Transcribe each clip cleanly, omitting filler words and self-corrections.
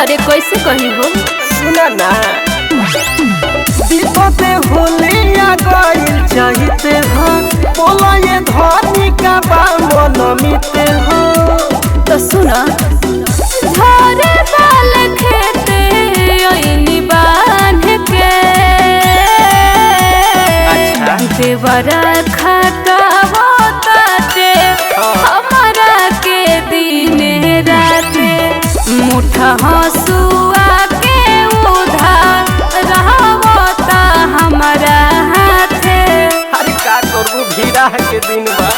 अरे कैसे कही हो? सुना ना दीपते होलिया गइल चाहते हो बोला ये धनी का बामन मिते हो तो सुना झारे बाल खेते ओइनी बांध के अच्छा देवरा खटा होताते हमारा के दिन राते मुठा हंसुआ के उधार रहता हमारा हाथे। अरे का करबू भीड़ा के दिन बा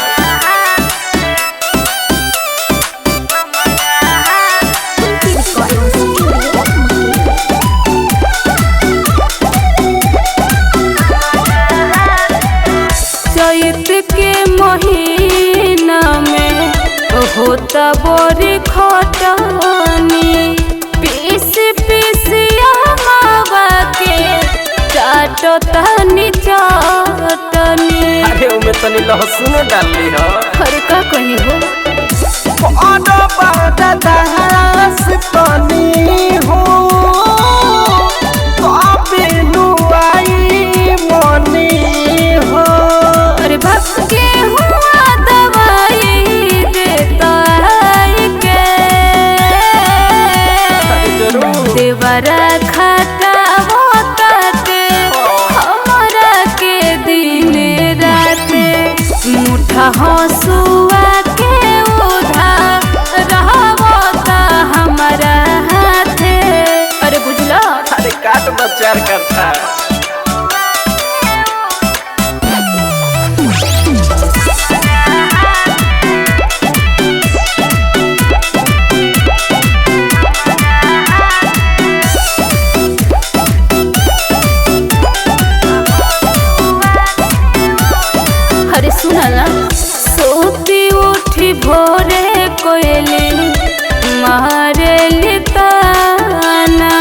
चैत के महीना में होता बड़ी खटनी पीस पीस मावा के चाटनी चटनी। अरे उमे तनी लहसुन डाली हो अरे का कही हो? पाडो पाडा दास तनी हो काबे नुआई मनी हो। अरे भक्त के हुआ दवाई देता है के देवरा खटा होता के हमारा के दिन राते मुठा हंसुआ के उधार रहता हमारा हाथे। अरे बुझला? अरे काट बचार करता अरे सुना ना सोती उठी भोरे कोयली मारे ताना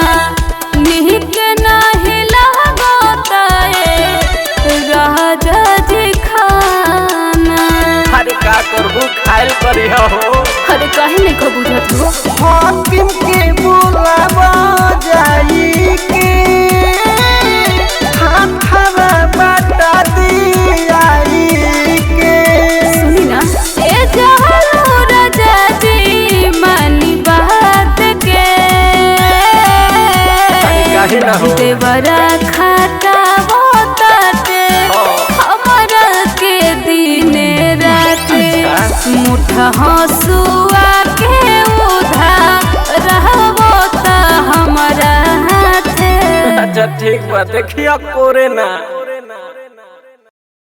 निक नहीं लगता राजा जी खाना। अरे का करबू खाइल करी हो अरे काहे नहीं को बुझत हो? हाकिम के बुलावा जाई के हाथवा बटा दियाई के। सुनी ना ए जहरो राजा जी मानी बात के काहे ना हो देवरा खटा होता ते हमारा के दिन राते मुठा हंसुआ के उधार रहता हमारा हाथे। अच्छा ठीक बा देखिया कोरे ना।